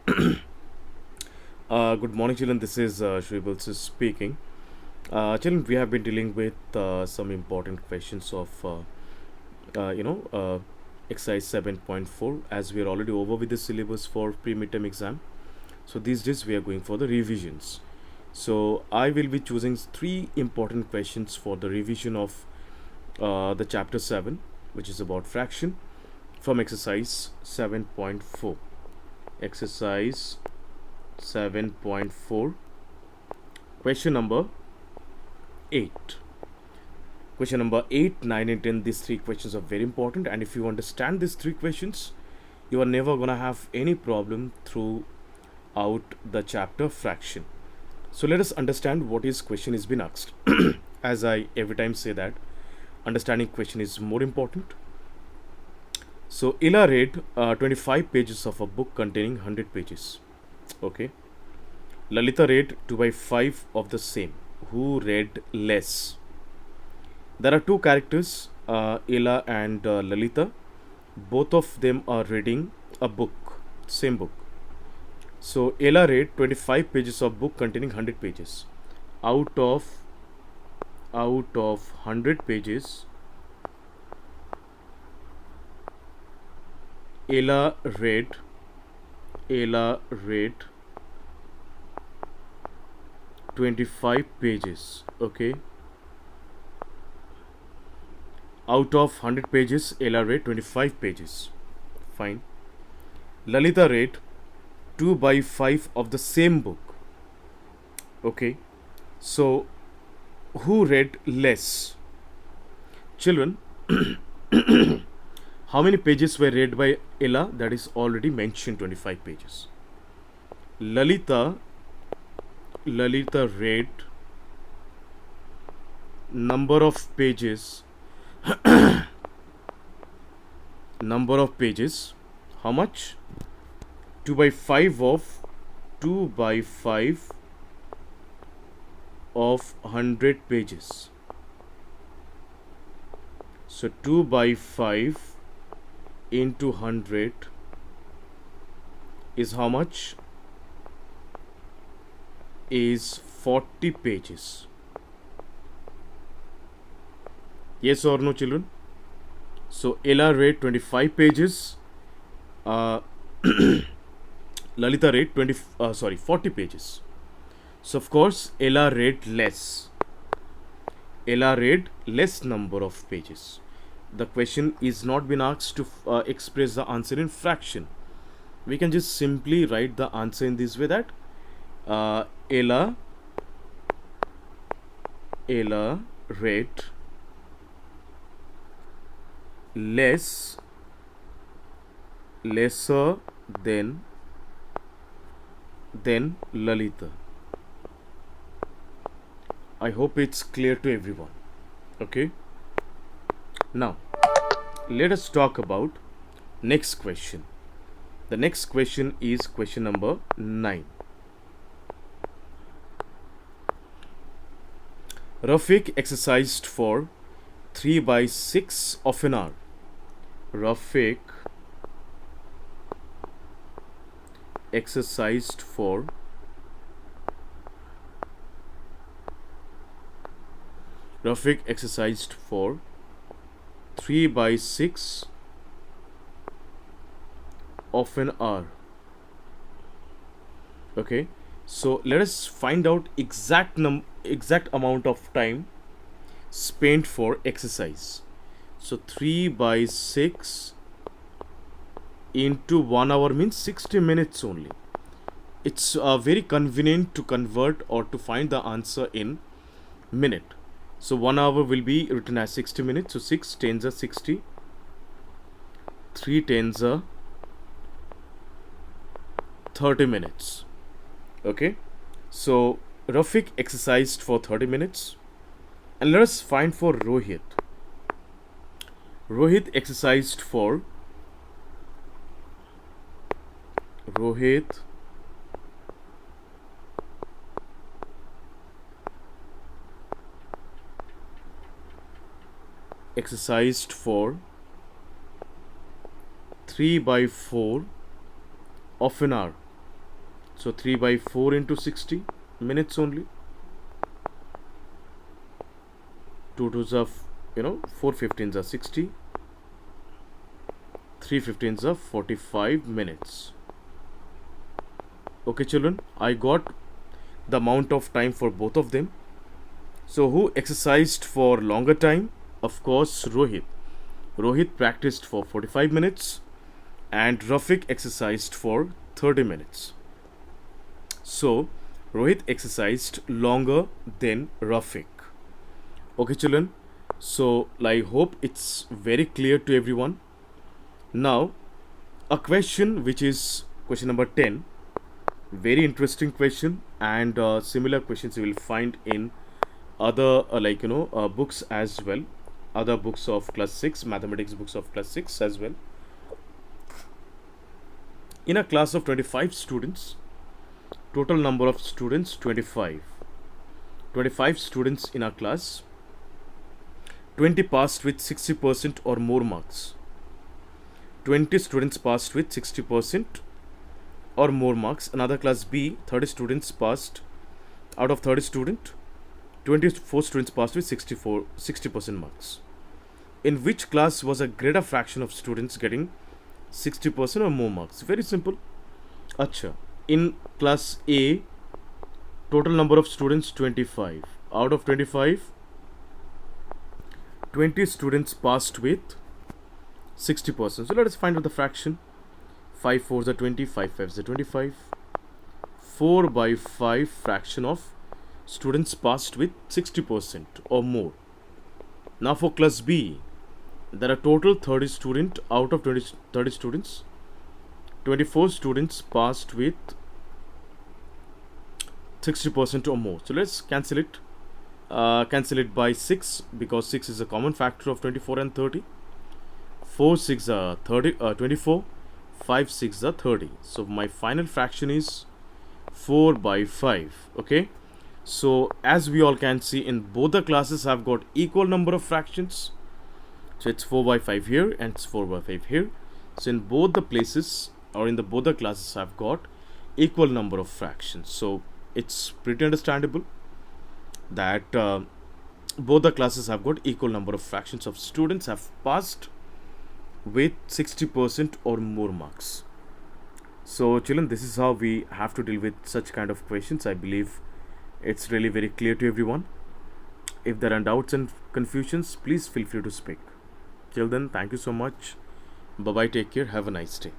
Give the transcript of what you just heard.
Good morning, children. This is Shwebal speaking. Children, we have been dealing with some important questions of, uh, you know, uh, exercise 7.4 as we are already over with the syllabus for pre-midterm exam. So these days we are going for the revisions. So I will be choosing three important questions for the revision of the chapter 7, which is about fraction, from exercise 7.4. Exercise 7.4, question number 8. Question number 8, 9 and 10, these three questions are very important, and if you understand these three questions, you are never gonna have any problem throughout the chapter fraction. So let us understand what is question is been asked. As I every time say that understanding question is more important. So Ella read 25 pages of a book containing 100 pages. Okay. Lalita read 2 by 5 of the same. Who read less? There are two characters, Ella and Lalita. Both of them are reading a book, same book. So Ella read 25 pages of book containing 100 pages. Out of 100 pages, Ella read Ella read 25 pages. Okay. Out of 100 pages, Ella read 25 pages. Fine. Lalita read 2 by 5 of the same book. Okay. So, who read less? Children, how many pages were read by Ella? That is already mentioned, 25 pages. Lalita read number of pages. Number of pages. How much? 2 by 5 of 2 by 5 of 100 pages. So 2 by 5 into 100 is how much? Is 40 pages. Yes or no, children? So Ella read 25 pages. Lalita read 40 pages. So of course Ella read less. Ella read less number of pages. The question is not been asked to express the answer in fraction. We can just simply write the answer in this way that Ella read lesser than Lalita. I hope it's clear to everyone. Okay. Now, let us talk about next question. The next question is question number 9. Rafiq exercised for 3 by 6 of an hour. Rafiq exercised for 3 by 6 of an hour. Okay, so let us find out exact amount of time spent for exercise. So 3 by 6 into 1 hour means 60 minutes only. It's very convenient to convert or to find the answer in minute. So 1 hour will be written as 60 minutes. So 6 tens are 60, 3 tens are 30 minutes. Okay, so Rafiq exercised for 30 minutes. And let us find for Rohit. Rohit exercised for Rohit exercised for 3 by 4 of an hour. So 3 by 4 into 60 minutes only. 2 twos are 4 15s are 60. 3 15s are 45 minutes. Okay children, I got the amount of time for both of them. So who exercised for longer time? Of course, Rohit. Rohit practiced for 45 minutes and Rafiq exercised for 30 minutes. So Rohit exercised longer than Rafiq. Okay children, so I hope it's very clear to everyone. Now a question which is question number 10, very interesting question, and similar questions you will find in other books as well, other books of class 6, mathematics books of class 6 as well. In a class of 25 students, total number of students 25 students in a class, 20 passed with 60% or more marks. 20 students passed with 60% or more marks. Another class B, 30 students passed. Out of 30 students, 24 students passed with 60% marks. In which class was a greater fraction of students getting 60% or more marks? Very simple. Acha. In class A, total number of students 25. Out of 25, 20 students passed with 60%. So let us find out the fraction. 5 4s are 20, 5 5s are 25. 4 by 5 fraction of students passed with 60% or more. Now for class B, there are total 30 students. Out of 30 students, 24 students passed with 60% or more. So let's cancel it. Cancel it by 6 because 6 is a common factor of 24 and 30. 4 6 are 24. 5 6 are 30. So my final fraction is 4 by 5. Okay. So as we all can see, in both the classes I've got equal number of fractions. So it's 4 by 5 here and it's 4 by 5 here. So in both the places or in both the classes I've got equal number of fractions. So it's pretty understandable that both the classes have got equal number of fractions of students have passed with 60% or more marks. So children, this is how we have to deal with such kind of questions. I believe it's really very clear to everyone. If there are doubts and confusions, please feel free to speak. Till then, thank you so much. Bye bye, take care, have a nice day.